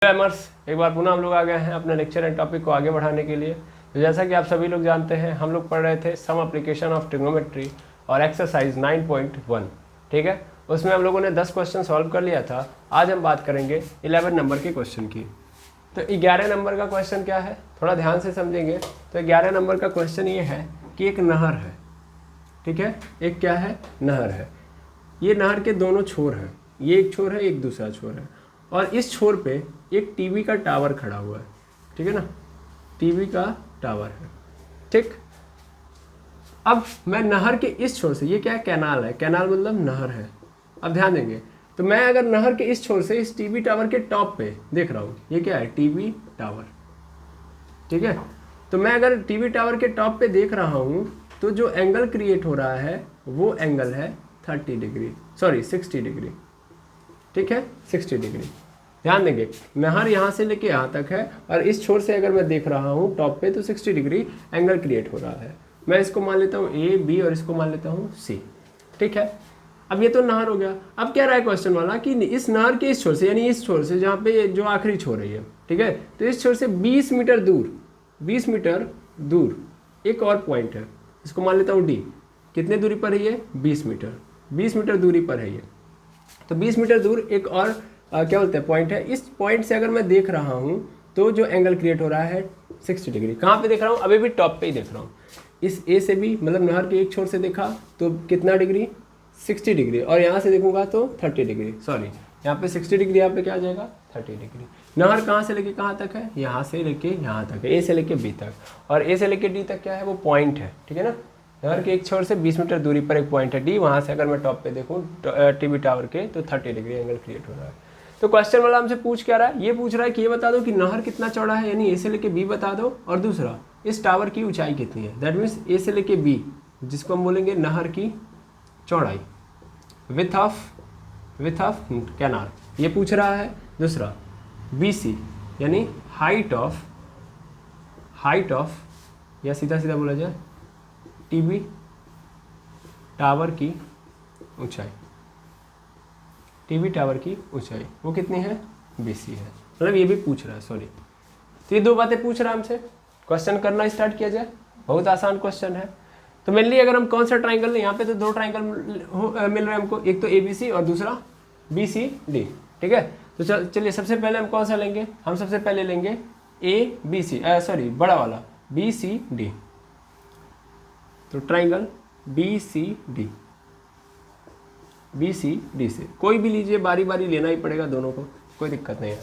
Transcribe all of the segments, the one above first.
एमर्स एक बार पुनः हम लोग आ गए हैं अपने लेक्चर एंड टॉपिक को आगे बढ़ाने के लिए। तो जैसा कि आप सभी लोग जानते हैं हम लोग पढ़ रहे थे सम एप्लीकेशन ऑफ ट्रिग्नोमेट्री और एक्सरसाइज 9.1, ठीक है। उसमें हम लोगों ने 10 क्वेश्चन सॉल्व कर लिया था। आज हम बात करेंगे 11 नंबर के क्वेश्चन की। तो 11 नंबर का क्वेश्चन क्या है, थोड़ा ध्यान से समझेंगे। तो 11 नंबर का क्वेश्चन ये है कि एक नहर है, ठीक है। एक क्या है, नहर है। ये नहर के दोनों छोर हैं, ये एक छोर है, एक दूसरा छोर है, और इस छोर पे एक टीवी का टावर खड़ा हुआ है, ठीक है ना। टीवी का टावर है, ठीक। अब मैं नहर के इस छोर से, ये क्या है, कैनाल है, कैनाल मतलब नहर है। अब ध्यान देंगे, तो मैं अगर नहर के इस छोर से इस टीवी टावर के टॉप पे देख रहा हूँ, ये क्या है, टीवी टावर, ठीक है। तो मैं अगर टीवी टावर के टॉप पे देख रहा हूँ तो जो एंगल क्रिएट हो रहा है वो एंगल है 60 डिग्री, सॉरी 60 डिग्री, ठीक है, 60 डिग्री। ध्यान देंगे, नहर यहाँ से लेके यहाँ तक है और इस छोर से अगर मैं देख रहा हूँ टॉप पे तो 60 डिग्री एंगल क्रिएट हो रहा है। मैं इसको मान लेता हूँ ए बी और इसको मान लेता हूँ सी, ठीक है। अब ये तो नहर हो गया। अब क्या रहा है क्वेश्चन वाला कि इस नहर के इस छोर से, यानी इस छोर से जहाँ पे जो आखिरी छोर है ये, ठीक है, तो इस छोर से 20 मीटर दूर, 20 मीटर दूर एक और पॉइंट है, इसको मान लेता हूँ डी। कितने दूरी पर है ये, 20 मीटर, 20 मीटर दूरी पर है ये। तो 20 मीटर दूर एक और क्या बोलते हैं, पॉइंट है। इस पॉइंट से अगर मैं देख रहा हूँ तो जो एंगल क्रिएट हो रहा है 60 डिग्री। कहाँ पे देख रहा हूँ, अभी भी टॉप पे ही देख रहा हूँ। इस ए से भी, मतलब नहर के एक छोर से देखा तो कितना डिग्री, 60 डिग्री, और यहाँ से देखूंगा तो 30 डिग्री, सॉरी यहाँ पे 60 डिग्री, यहाँ पे क्या आ जाएगा 30 डिग्री। नहर कहाँ से लेके कहाँ तक है, यहाँ से लेके यहाँ तक है, ए से लेके बी तक, और ए से लेके डी तक क्या है, वो पॉइंट है, ठीक है ना। नहर के एक छोर से 20 मीटर दूरी पर एक पॉइंट है डी, वहाँ से अगर मैं टॉप पे देखूँ टीवी टावर के तो 30 डिग्री एंगल क्रिएट हो रहा है। तो क्वेश्चन वाला हमसे पूछ क्या रहा है, ये पूछ रहा है कि ये बता दो कि नहर कितना चौड़ा है, यानी ए से लेके बी बता दो, और दूसरा इस टावर की ऊंचाई कितनी है। दैट मीन्स ए से लेके बी, जिसको हम बोलेंगे नहर की चौड़ाई, विथ ऑफ कैनाल, ये पूछ रहा है। दूसरा बी सी, यानी हाइट ऑफ, या सीधा सीधा बोला जाए टीवी टावर की ऊंचाई, टीवी टावर की ऊंचाई वो कितनी है, BC है। मतलब ये भी पूछ रहा है, सॉरी। तो ये दो बातें पूछ रहा है हमसे। क्वेश्चन करना स्टार्ट किया जाए, बहुत आसान क्वेश्चन है। तो मेनली अगर हम कौन सा ट्राइंगल लें, यहाँ पे तो दो ट्राइंगल मिल रहे हैं हमको, एक तो ABC और दूसरा BCD, ठीक है। तो चलिए सबसे पहले हम कौन सा लेंगे, हम सबसे पहले लेंगे ABC, सॉरी बड़ा वाला BCD। तो ट्राइंगल BCD से कोई भी लीजिए, बारी बारी लेना ही पड़ेगा दोनों को, कोई दिक्कत नहीं है।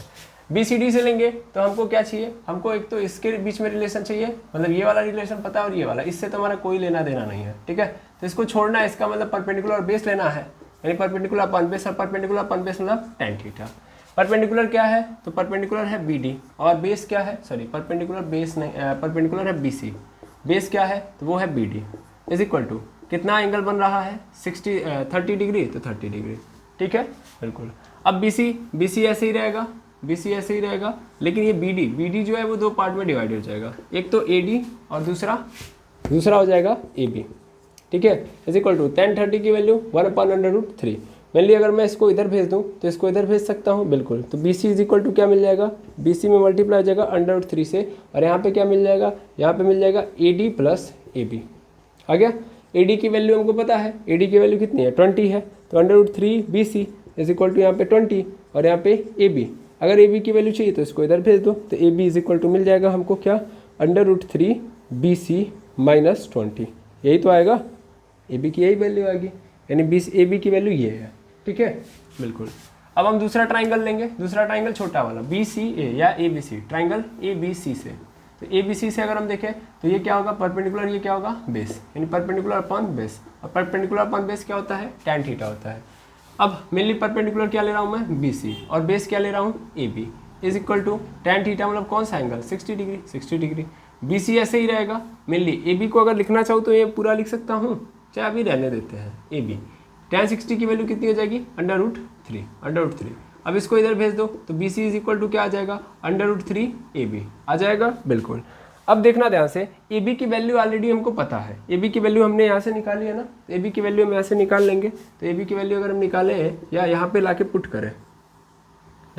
BCD से लेंगे तो हमको क्या चाहिए, हमको एक तो इसके बीच में रिलेशन चाहिए, मतलब ये वाला रिलेशन पता है और ये वाला, इससे तो हमारा कोई लेना देना नहीं है, ठीक है। तो इसको छोड़ना है, इसका मतलब परपेंडिकुलर बेस लेना है, यानी परपेंडिकुलर अपन बेस, और परपेंडिकुलर अपन बेस मतलब tan थीटा। परपेंडिकुलर क्या है, तो परपेंडिकुलर है BD, और बेस क्या है, सॉरी परपेंडिकुलर बेस नहीं, परपेंडिकुलर है BC, बेस क्या है तो वो है BD, इज इक्वल टू कितना एंगल बन रहा है 30 डिग्री, तो 30 डिग्री, ठीक है, बिल्कुल। अब BC ऐसे ही रहेगा, BC ऐसे ही रहेगा, लेकिन ये BD जो है वो दो पार्ट में डिवाइड हो जाएगा, एक तो AD और दूसरा हो जाएगा AB, ठीक है, इज इक्वल टू tan 30 की वैल्यू 1/√3। मेनली अगर मैं इसको इधर भेज दूँ तो इसको इधर भेज सकता हूँ, बिल्कुल। तो BC इज इक्वल टू क्या मिल जाएगा, BC में मल्टीप्लाई हो जाएगा √3 से, और यहाँ पे क्या मिल जाएगा, यहाँ पे मिल जाएगा AD प्लस AB, आ गया। AD की वैल्यू हमको पता है, AD की वैल्यू कितनी है 20 है, तो √3 BC इज इक्वल टू यहाँ पे 20 और यहाँ पे AB। अगर AB की वैल्यू चाहिए तो इसको इधर भेज दो, तो AB इज इक्वल टू मिल जाएगा हमको क्या, √3 BC माइनस 20, यही तो आएगा, AB की यही वैल्यू आएगी, यानी AB की वैल्यू ये है, ठीक है, बिल्कुल। अब हम दूसरा ट्राइंगल लेंगे, दूसरा ट्राइंगल छोटा वाला BCA या ABC, ट्राइंगल ABC से। तो ABC से अगर हम देखें तो ये क्या होगा, परपेंडिकुलर, ये क्या होगा बेस, यानी परपेंडिकुलर अपॉन बेस, और परपेंडिकुलर अपॉन बेस क्या होता है, tan थीटा होता है। अब मेनली परपेंडिकुलर क्या ले रहा हूँ मैं, BC, और बेस क्या ले रहा हूँ AB, is equal to tan theta मतलब कौन सा एंगल 60 डिग्री, 60 डिग्री। BC ऐसे ही रहेगा, मेनली AB को अगर लिखना चाहूँ तो ये पूरा लिख सकता हूँ, चाहे अभी रहने देते हैं AB। tan 60 की वैल्यू कितनी हो जाएगी, √3। अब इसको इधर भेज दो तो BC इज इक्वल टू क्या आ जाएगा, √3 AB आ जाएगा, बिल्कुल। अब देखना ध्यान से, AB की वैल्यू ऑलरेडी हमको पता है, AB की वैल्यू हमने यहाँ से निकाली है ना, तो AB की वैल्यू हम यहाँ से निकाल लेंगे। तो AB की वैल्यू अगर हम निकालें या यहाँ पे लाके पुट करें,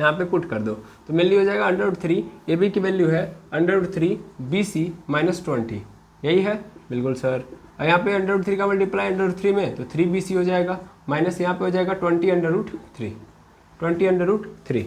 यहाँ पे पुट कर दो तो मेनली हो जाएगा √3, ए बी की वैल्यू है √3 BC माइनस 20, यही है बिल्कुल सर। और यहाँ पे √3 का मल्टीप्लाई √3 में तो 3 BC हो जाएगा, माइनस यहाँ पे हो जाएगा 20√3।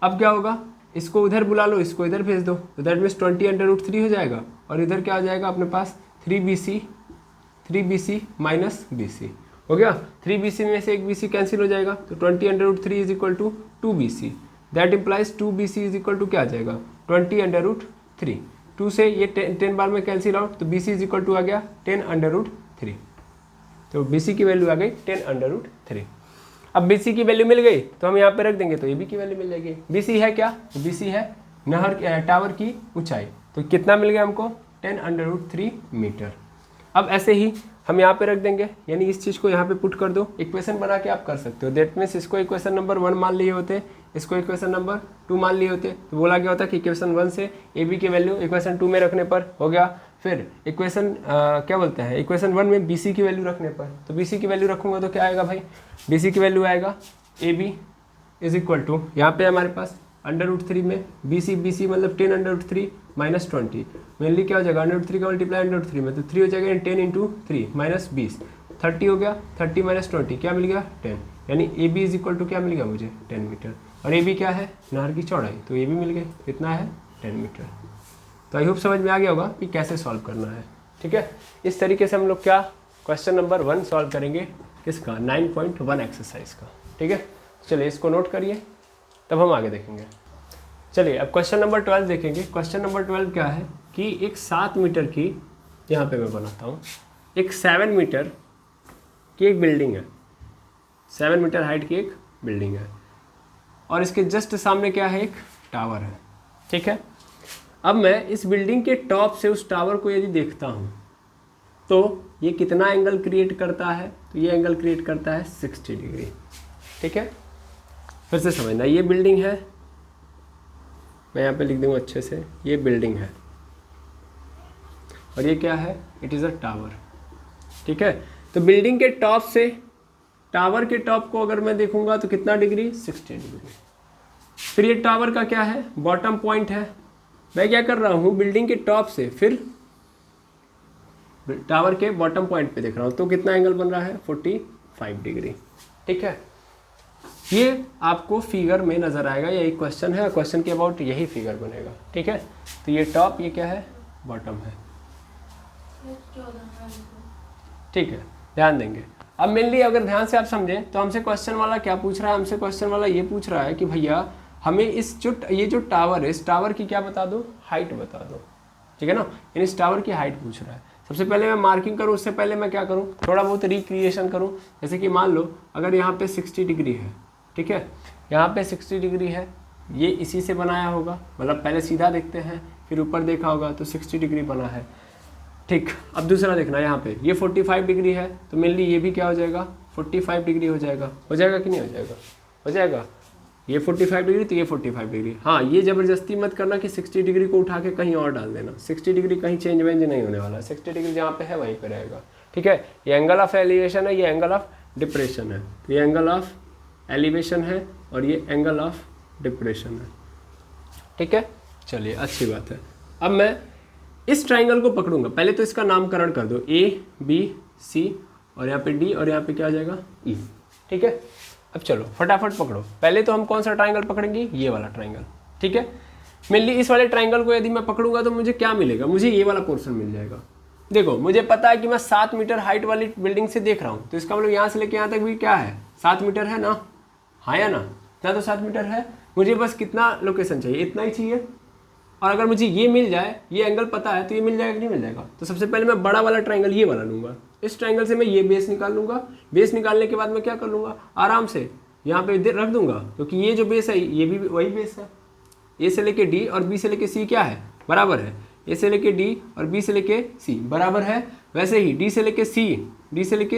अब क्या होगा, इसको उधर बुला लो, इसको इधर भेज दो, तो दैट मीन्स 20√3 हो जाएगा, और इधर क्या हो जाएगा अपने पास 3BC माइनस BC हो गया। 3BC में से 1BC कैंसिल हो जाएगा, तो 20√3 is equal to 2BC, that implies 2BC is equal to क्या आ जाएगा 20√3। 2 से ये 10 बार में कैंसिल आउट, तो BC इज इक्वल टू आ गया 10√3, तो BC की वैल्यू आ गई 10√3। अब BC की वैल्यू मिल गई तो हम यहाँ पे रख देंगे तो AB की वैल्यू मिल जाएगी। BC है क्या, तो BC है टावर की ऊंचाई, तो कितना मिल गया हमको 10√3 मीटर। अब ऐसे ही हम यहाँ पे रख देंगे, यानी इस चीज़ को यहाँ पे पुट कर दो, इक्वेशन बना के आप कर सकते हो। दैट मीन्स इसको इक्वेशन नंबर 1 मान लिए होते, इसको इक्वेशन नंबर 2 मान लिए होते, तो बोला गया होता कि इक्वेशन 1 से AB की वैल्यू इक्वेशन 2 में रखने पर हो गया, फिर इक्वेशन क्या बोलते हैं इक्वेशन 1 में BC की वैल्यू रखने पर, तो BC की वैल्यू रखूँगा तो क्या आएगा भाई, BC की वैल्यू आएगा AB इज इक्वल टू, यहाँ पे हमारे पास √3 में BC मतलब 10√3 माइनस 20, मेनली क्या हो जाएगा √3 का मल्टीप्लाई √3 में, तो 3 हो जाएगा 10 × 3 माइनस 20, 30 हो गया, 30 माइनस 20 क्या मिल गया 10, यानी AB इज इक्वल टू क्या मिल गया मुझे 10 मीटर। और AB क्या है नहर की चौड़ाई, तो AB मिल गई कितना है 10 मीटर। तो आई होप समझ में आ गया होगा कि कैसे सॉल्व करना है। ठीक है, इस तरीके से हम लोग क्या क्वेश्चन नंबर 1 सॉल्व करेंगे, किसका 9.1 एक्सरसाइज का। ठीक है, चलिए इसको नोट करिए, तब हम आगे देखेंगे। चलिए अब क्वेश्चन नंबर 12 देखेंगे। क्वेश्चन नंबर 12 क्या है कि एक 7 मीटर की, यहाँ पे मैं बनाता हूँ, एक 7 मीटर की एक बिल्डिंग है, 7 मीटर हाइट की एक बिल्डिंग है, और इसके जस्ट सामने क्या है एक टावर है। ठीक है, अब मैं इस बिल्डिंग के टॉप से उस टावर को यदि देखता हूँ तो ये कितना एंगल क्रिएट करता है, तो ये एंगल क्रिएट करता है 60 डिग्री। ठीक है, फिर से समझना, ये बिल्डिंग है, मैं यहाँ पे लिख दूँगा अच्छे से, ये बिल्डिंग है और ये क्या है, इट इज़ अ टावर। ठीक है, तो बिल्डिंग के टॉप से टावर के टॉप को अगर मैं देखूंगा तो कितना डिग्री 60 डिग्री। फिर ये टावर का क्या है बॉटम पॉइंट है, मैं क्या कर रहा हूँ बिल्डिंग के टॉप से फिर टावर के बॉटम पॉइंट पे देख रहा हूँ, तो कितना एंगल बन रहा है 45 डिग्री। ठीक है, ये आपको फिगर में नजर आएगा, ये एक क्वेश्चन है, क्वेश्चन के अबाउट यही फिगर बनेगा। ठीक है, तो ये टॉप, ये क्या है बॉटम है। ठीक है, ध्यान देंगे। अब मेनली अगर ध्यान से आप समझें तो हमसे क्वेश्चन वाला क्या पूछ रहा है, हमसे क्वेश्चन वाला ये पूछ रहा है कि भैया हमें ये जो टावर है, इस टावर की क्या बता दो, हाइट बता दो। ठीक है ना, यानी इस टावर की हाइट पूछ रहा है। सबसे पहले मैं मार्किंग करूँ, उससे पहले मैं क्या करूँ, थोड़ा बहुत रिक्रिएशन करूँ। जैसे कि मान लो अगर यहाँ पे 60 डिग्री है, ठीक है, यहाँ पे 60 डिग्री है, ये इसी से बनाया होगा, मतलब पहले सीधा देखते हैं फिर ऊपर देखा होगा तो 60 डिग्री बना है। ठीक, अब दूसरा देखना, यहाँ पे ये 45 डिग्री है, तो मेनली ये भी क्या हो जाएगा 45 डिग्री हो जाएगा कि नहीं हो जाएगा, हो जाएगा। ये 45 डिग्री तो ये 45 डिग्री। हाँ, ये ज़बरदस्ती मत करना कि 60 डिग्री को उठा के कहीं और डाल देना, 60 डिग्री कहीं चेंज वेंज नहीं होने वाला, 60 डिग्री जहाँ पे है वहीं पे रहेगा। ठीक है, ये एंगल ऑफ एलिवेशन है, ये एंगल ऑफ डिप्रेशन है, तो ये एंगल ऑफ एलिवेशन है और ये एंगल ऑफ डिप्रेशन है। ठीक है, चलिए अच्छी बात है। अब मैं इस ट्राइंगल को पकड़ूंगा, पहले तो इसका नामकरण कर दो ABC और यहाँ पे D और यहाँ पे क्या आ जाएगा E। ठीक है, अब चलो फटाफट पकड़ो। पहले तो हम कौन सा ट्राइंगल पकड़ेंगे, ये वाला ट्राइंगल। ठीक है, मेनली इस वाले ट्राइंगल को यदि मैं पकड़ूंगा तो मुझे क्या मिलेगा, मुझे ये वाला पोर्शन मिल जाएगा। देखो मुझे पता है कि मैं 7 मीटर हाइट वाली बिल्डिंग से देख रहा हूँ, तो इसका मतलब यहाँ से लेके यहाँ तक भी क्या है 7 मीटर है ना, हाँ या ना, इतना तो 7 मीटर है। मुझे बस कितना लोकेशन चाहिए, इतना ही चाहिए। और अगर मुझे ये मिल जाए, ये एंगल पता है, तो ये मिल जाएगा कि नहीं मिल जाएगा। तो सबसे पहले मैं बड़ा वाला ट्राइंगल ये वाला लूँगा, इस ट्राइंगल से मैं ये बेस निकाल लूँगा। बेस निकालने के बाद मैं क्या कर लूँगा, आराम से यहाँ पे रख दूँगा, क्योंकि ये जो बेस है ये भी वही बेस है। ए से लेके डी और बी से लेके सी क्या है, बराबर है। ए से लेके डी और बी से लेके सी बराबर है। वैसे ही डी से लेके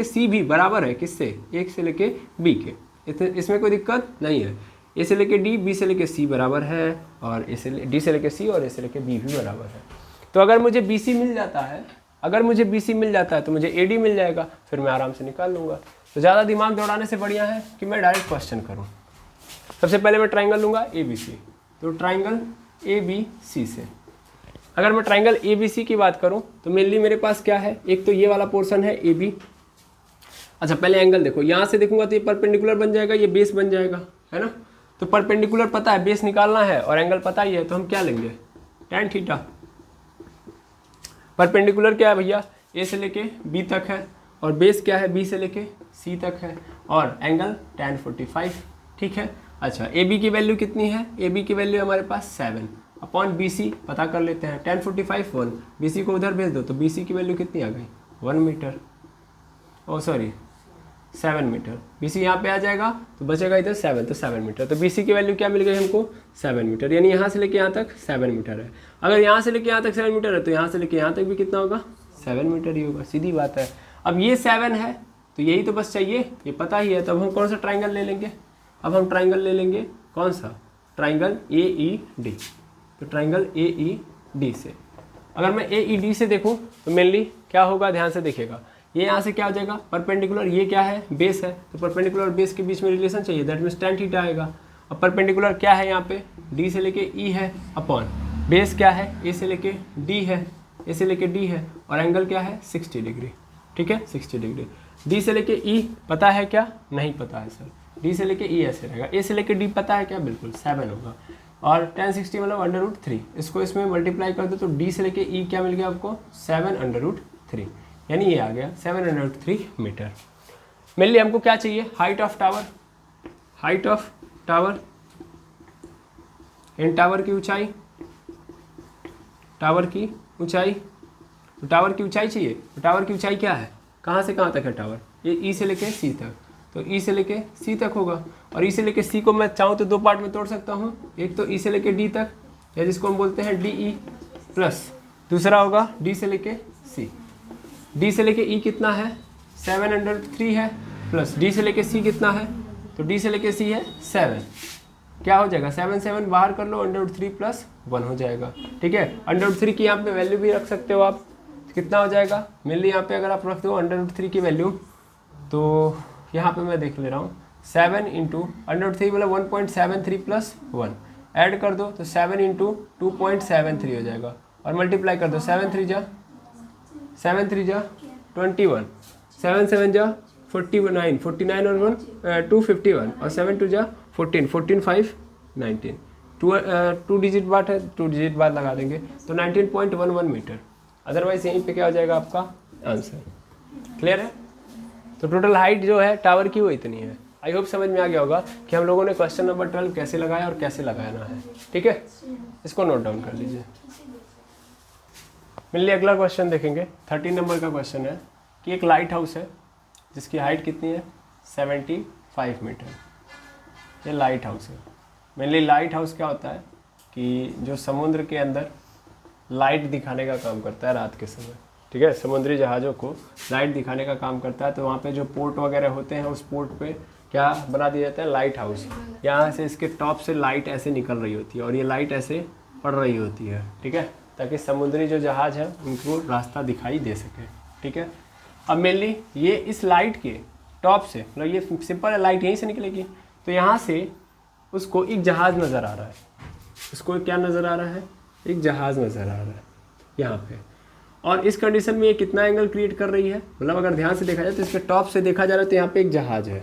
सी भी बराबर है किससे, एक से लेके बी के। इसमें कोई दिक्कत नहीं है। ए से लेके डी, बी से लेके सी बराबर है, और डी से लेके सी और ए से लेके बी भी बराबर है। तो अगर मुझे बी सी मिल जाता है, तो मुझे ए डी मिल जाएगा, फिर मैं आराम से निकाल लूँगा। तो ज़्यादा दिमाग दौड़ाने से बढ़िया है कि मैं डायरेक्ट क्वेश्चन करूँ। सबसे पहले मैं ट्राइंगल लूँगा ABC, तो ट्राइंगल ABC से अगर मैं ट्राइंगल ABC की बात करूँ तो मेनली मेरे पास क्या है, एक तो ये वाला पोर्शन है AB। अच्छा पहले एंगल देखो, यहाँ से देखूंगा तो ये परपेंडिकुलर बन जाएगा, ये बेस बन जाएगा, है ना। तो परपेंडिकुलर पता है, बेस निकालना है और एंगल पता ही है, तो हम क्या लेंगे, tan थीटा। परपेंडिकुलर क्या है भैया, A से लेके B तक है, और बेस क्या है, B से लेके C तक है, और एंगल tan 45, ठीक है। अच्छा AB की वैल्यू कितनी है, AB की वैल्यू हमारे पास 7 अपॉन BC पता कर लेते हैं, tan 45 1, BC को उधर भेज दो तो BC की वैल्यू कितनी आ गई, 1 मीटर, ओ सॉरी 7 मीटर। BC यहाँ पे आ जाएगा तो बचेगा इधर 7, तो 7 मीटर। तो BC की वैल्यू क्या मिल गई हमको, 7 मीटर, यानी यहाँ से लेके यहाँ तक 7 मीटर है। अगर यहाँ से लेके यहाँ तक 7 मीटर है तो यहाँ से लेके यहाँ तक भी कितना होगा, 7 मीटर ही होगा, सीधी बात है। अब ये 7 है तो यही तो बस चाहिए, ये पता ही है। तो अब हम कौन सा ट्राइंगल ले लेंगे, अब हम ट्राइंगल ले लेंगे कौन सा, ट्राइंगल AED। तो ट्राइंगल AED से अगर मैं AED से देखूँ तो मेनली क्या होगा, ध्यान से देखिएगा, ये यहाँ से क्या हो जाएगा परपेंडिकुलर, ये क्या है, बेस है, तो परपेंडिकुलर और बेस के बीच में रिलेशन चाहिए, दैट मीन्स tan थीटा आएगा। अब परपेंडिकुलर क्या है, यहाँ पे D से लेके E है, अपॉन बेस क्या है, A से लेके D है, A से लेके D है, और एंगल क्या है 60 डिग्री, ठीक है 60 डिग्री। D से लेके E पता है क्या, नहीं पता है सर, D से लेके E ऐसे रहेगा, A से लेके D पता है क्या, बिल्कुल 7 होगा, और tan 60 मतलब √3, इसको इसमें मल्टीप्लाई कर दो तो D से लेके E क्या मिल गया आपको, 7 √3, यानी ये आ गया 7 √3 मीटर। मेनली हमको क्या चाहिए, height of tower, height of tower in tower की ऊंचाई, टावर की ऊंचाई, तो टावर की ऊंचाई चाहिए। तो टावर की ऊंचाई क्या है, कहाँ से कहाँ तक है टावर, ये E से लेके C तक, तो E से लेके C तक होगा, और E से लेके C को मैं चाहूँ तो दो पार्ट में तोड़ सकता हूँ, एक तो E से लेके D तक, या जिसको हम बोलते हैं DE प्लस, दूसरा होगा D से लेके C। D से लेके E कितना है, 7 √3 है, प्लस D से लेके C कितना है, तो D से लेके C है 7, क्या हो जाएगा 7 7 बाहर कर लो, √3 + 1 हो जाएगा, ठीक है। √3 की यहाँ पे वैल्यू भी रख सकते हो आप, कितना हो जाएगा, मेनली यहाँ पे अगर आप रखते हो √3 की वैल्यू, तो यहाँ पे मैं देख ले रहा हूँ 7 × √3 मतलब 1.73 + 1, ऐड कर दो तो 7 × 2.73 हो जाएगा, और मल्टीप्लाई कर दो 7 3 जा 21, 7 7 जा 49, 49 और 1 251, और 7 2 जा 14, 14 5 19, 2 डिजिट बात है, 2 डिजिट बाद लगा देंगे तो 19.11 मीटर। अदरवाइज यहीं पे क्या हो जाएगा आपका आंसर, क्लियर है। तो टोटल हाइट जो है टावर की वो इतनी है। आई होप समझ में आ गया होगा कि हम लोगों ने क्वेश्चन नंबर 12 कैसे लगाया और कैसे लगाना है, ठीक है, इसको नोट डाउन कर लीजिए। मेनली अगला क्वेश्चन देखेंगे, 13 नंबर का क्वेश्चन है कि एक लाइट हाउस है जिसकी हाइट कितनी है 75 मीटर, ये लाइट हाउस है। मेनली लाइट हाउस क्या होता है कि जो समुद्र के अंदर लाइट दिखाने का काम करता है रात के समय, ठीक है, समुद्री जहाज़ों को लाइट दिखाने का काम करता है। तो वहाँ पे जो पोर्ट वगैरह होते हैं उस पोर्ट पे क्या बना दिया जाता है, लाइट हाउस। यहाँ से इसके टॉप से लाइट ऐसे निकल रही होती है और ये लाइट ऐसे पड़ रही होती है, ठीक है, ताकि समुद्री जो जहाज़ है उनको रास्ता दिखाई दे सके, ठीक है। अब मेनली ये इस लाइट के टॉप से, मतलब ये सिंपल है, लाइट यहीं से निकलेगी, तो यहाँ से उसको एक जहाज़ नज़र आ रहा है, उसको क्या नज़र आ रहा है, एक जहाज़ नज़र आ रहा है यहाँ पे। और इस कंडीशन में ये कितना एंगल क्रिएट कर रही है, मतलब अगर ध्यान से देखा जाए तो इसके टॉप से देखा जा रहा है तो यहाँ पे एक जहाज़ है,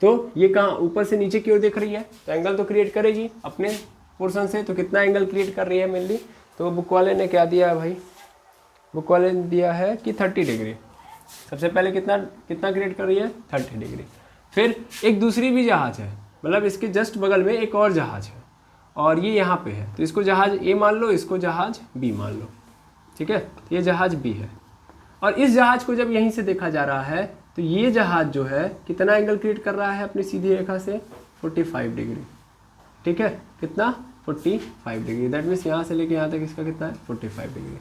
तो ये कहाँ ऊपर से नीचे की ओर देख रही है, तो एंगल तो क्रिएट करेगी अपने पोर्शन से। तो कितना एंगल क्रिएट कर रही है मेनली, तो बुक वाले ने क्या दिया है भाई, बुक वाले ने दिया है कि 30 डिग्री। सबसे पहले कितना क्रिएट कर रही है 30 डिग्री। फिर एक दूसरी भी जहाज़ है, मतलब इसके जस्ट बगल में एक और जहाज़ है और ये यहाँ पे है, तो इसको जहाज़ ए मान लो, इसको जहाज़ बी मान लो, ठीक है, ये जहाज़ बी है। और इस जहाज़ को जब यहीं से देखा जा रहा है तो ये जहाज़ जो है कितना एंगल क्रिएट कर रहा है अपनी सीधी रेखा से 45 डिग्री, ठीक है, कितना 45 डिग्री, दैट मीन्स यहाँ से लेके यहाँ तक इसका कितना है 45 डिग्री।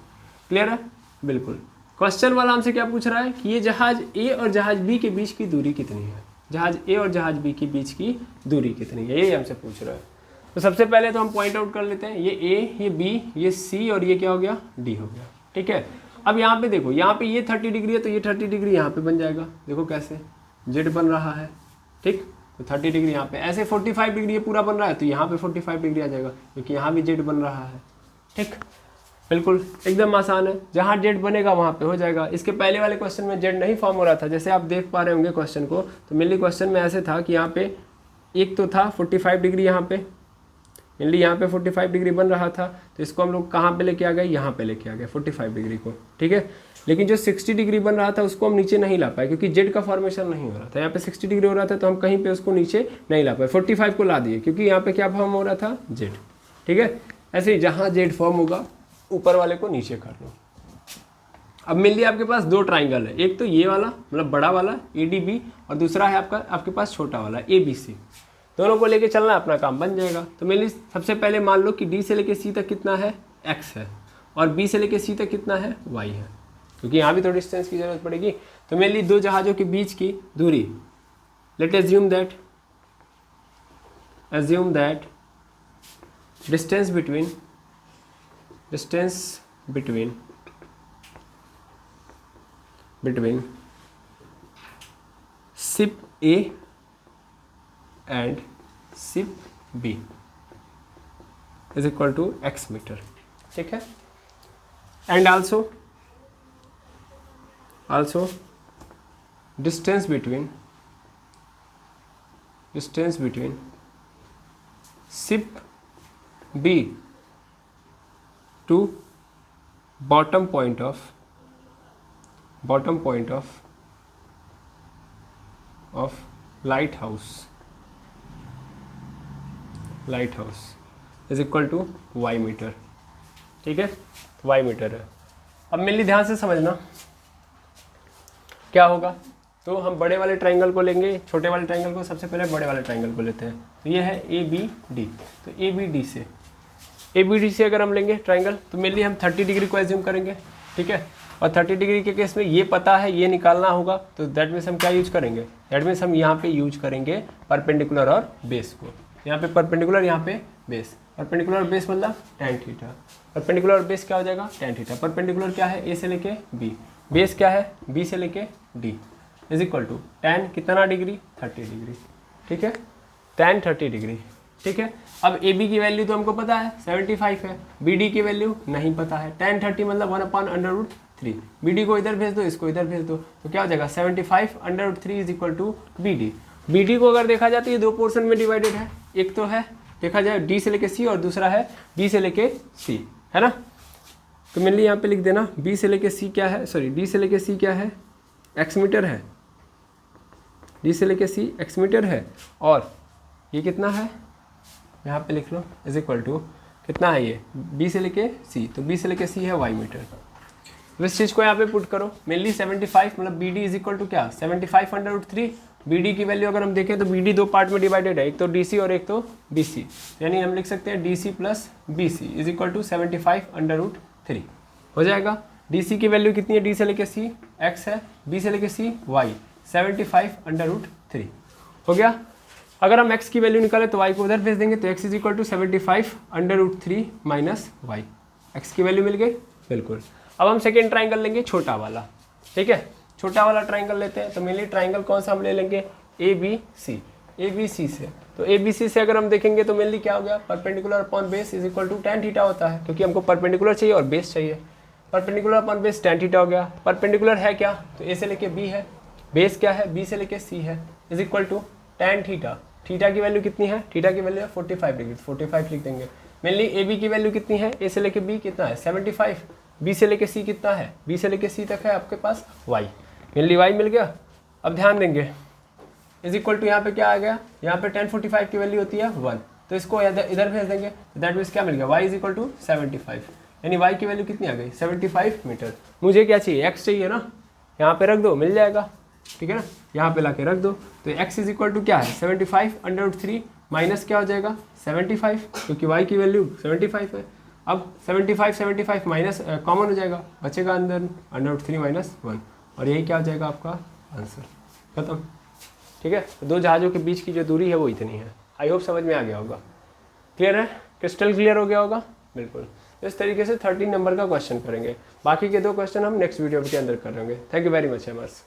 क्लियर है, बिल्कुल। क्वेश्चन वाला हमसे क्या पूछ रहा है कि ये जहाज़ ए और जहाज़ बी के बीच की दूरी कितनी है, जहाज़ ए और जहाज़ बी के बीच की दूरी कितनी है, ये हमसे पूछ रहा है। तो सबसे पहले तो हम पॉइंट आउट कर लेते हैं, ये ए, ये बी, ये सी और ये क्या हो गया डी हो गया, ठीक है। अब यहाँ पे देखो, यहाँ पे ये 30 डिग्री है तो ये 30 डिग्री यहाँ पे बन जाएगा, देखो कैसे जेड बन रहा है, ठीक, तो 30 डिग्री यहाँ पे, ऐसे 45 डिग्री ये पूरा बन रहा है तो यहाँ पे 45 डिग्री आ जाएगा क्योंकि यहाँ भी जेड बन रहा है। ठीक, बिल्कुल एकदम आसान है, जहाँ जेड बनेगा वहाँ पे हो जाएगा। इसके पहले वाले क्वेश्चन में जेड नहीं फॉर्म हो रहा था, जैसे आप देख पा रहे होंगे क्वेश्चन को, तो मेनली क्वेश्चन में ऐसे था कि यहाँ पे एक तो था 45 डिग्री, यहाँ पे मेनली यहाँ पे 45 डिग्री बन रहा था, तो इसको हम लोग कहाँ पे लेके आ गए, यहाँ पे लेके आ गए 45 डिग्री को। ठीक है, लेकिन जो 60 डिग्री बन रहा था उसको हम नीचे नहीं ला पाए क्योंकि जेड का फॉर्मेशन नहीं हो रहा था। यहाँ पे 60 डिग्री हो रहा था तो हम कहीं पे उसको नीचे नहीं ला पाए, 45 को ला दिए क्योंकि यहाँ पे क्या फॉर्म हो रहा था, जेड। ठीक है, ऐसे ही जहाँ जेड फॉर्म होगा ऊपर वाले को नीचे कर लो। अब मेनली आपके पास दो ट्राइंगल है, एक तो ये वाला मतलब बड़ा वाला ADB और दूसरा है आपके पास छोटा वाला ABC। दोनों को लेके चलना, अपना काम बन जाएगा। तो मेनली सबसे पहले मान लो कि D से लेके C तक कितना है, X है, और B से लेके C तक कितना है, Y है, क्योंकि यहाँ भी थोड़ी डिस्टेंस की जरूरत पड़ेगी। तो मेनली दो जहाज़ों के बीच की दूरी, late assume that distance between ship A and ship B is equal to x meter. ठीक है, and also distance between ship B to bottom point of lighthouse is equal to y meter. ठीक है, y metre है। अब mainly ध्यान से समझना क्या होगा, तो हम बड़े वाले ट्राइंगल को लेंगे, छोटे वाले ट्राइंगल को सबसे पहले बड़े वाले ट्राइंगल को लेते हैं। तो ये है ABD, तो ABD से अगर हम लेंगे ट्राइंगल तो मेनली हम 30 डिग्री को एज्यूम करेंगे। ठीक है, और 30 डिग्री के केस में ये पता है, ये निकालना होगा, तो दैट मीन्स हम क्या यूज करेंगे, दैट मीन्स हम यहाँ पे यूज करेंगे परपेंडिकुलर और बेस को। यहाँ पे परपेंडिकुलर, यहाँ पे बेस। परपेंडिकुलर और बेस मतलब tan थीटा, परपेंडिकुलर और बेस क्या हो जाएगा, tan थीटा। परपेंडिकुलर क्या है, A से लेके B, बेस क्या है, B से लेके D is equal to tan कितना डिग्री, 30 डिग्री। ठीक है, tan 30 डिग्री। ठीक है, अब AB की वैल्यू तो हमको पता है 75 है, BD की वैल्यू नहीं पता है। tan 30 मतलब 1/√3, BD को इधर भेज दो, इसको इधर भेज दो, तो क्या हो जाएगा 75/√3 is equal to BD। BD को अगर देखा जाए तो ये दो पोर्शन में डिवाइडेड है, एक तो है देखा जाए D से लेके C और दूसरा है B से लेके C, है ना। तो मेनली यहाँ पे लिख देना B से लेके C क्या है, सॉरी D से लेके C क्या है, x मीटर है, D से लेके C x मीटर है, और ये कितना है यहाँ पे लिख लो, इज इक्वल टू कितना है ये B से लेके C, तो B से लेके C है y मीटर। तो इस चीज़ को यहाँ पे पुट करो, मेनली 75 मतलब BD इज इक्वल टू क्या, 75/√3। BD की वैल्यू अगर हम देखें तो BD दो पार्ट में डिवाइडेड है, एक तो DC और एक तो BC, यानी हम लिख सकते हैं DC plus BC is equal to 75/√3 हो जाएगा। DC की वैल्यू कितनी है, D से लेके C x है, B से लेके C y, 75/√3 हो गया। अगर हम x की वैल्यू निकालें तो y को उधर भेज देंगे, तो x is equal to 75/√3 minus y, x की वैल्यू मिल गई, बिल्कुल। अब हम सेकेंड ट्राइंगल लेंगे छोटा वाला। ठीक है, छोटा वाला ट्राइंगल लेते हैं, तो मेनली ट्राइंगल कौन सा हम ले लेंगे, ABC से। तो ABC से अगर हम देखेंगे तो मेनली क्या हो गया, perpendicular upon base is equal to tan theta होता है, क्योंकि हमको परपेंडिकुलर चाहिए और बेस चाहिए। Perpendicular upon base tan theta हो गया। परपेंडिकुलर है क्या, तो A से लेके B है, बेस क्या है, B से लेके C है, is equal to tan theta. Theta की वैल्यू कितनी है, थीटा की वैल्यू है 45 डिग्री, 45 लिख देंगे। मेनली AB की वैल्यू कितनी है, A से लेके B कितना है 75, B से लेके C कितना है, B से लेके C तक है आपके पास y, मेनली y मिल गया। अब ध्यान देंगे इज इक्वल टू यहाँ पे क्या आ गया, यहाँ पे tan 45 की वैल्यू होती है 1, तो इसको इधर भेज देंगे, दैट मीन्स क्या मिल गया, y इज इक्वल टू 75, यानी y की वैल्यू कितनी आ गई 75 मीटर। मुझे क्या चाहिए, x चाहिए ना, यहाँ पे रख दो मिल जाएगा, ठीक है ना, यहाँ पे ला के रख दो। तो x इज इक्वल टू क्या है 75/√3 माइनस क्या हो जाएगा 75, क्योंकि y की वैल्यू 75 है। अब 75 माइनस कॉमन हो जाएगा, बचेगा अंदर √3 माइनस 1, और यही क्या हो जाएगा आपका आंसर, खत्म। ठीक है, तो दो जहाज़ों के बीच की जो दूरी है वो इतनी है। आई होप समझ में आ गया होगा, क्लियर है, क्रिस्टल क्लियर हो गया होगा, बिल्कुल। इस तरीके से 13 नंबर का क्वेश्चन करेंगे, बाकी के दो क्वेश्चन हम नेक्स्ट वीडियो के अंदर करेंगे। Thank you very much एमर्स।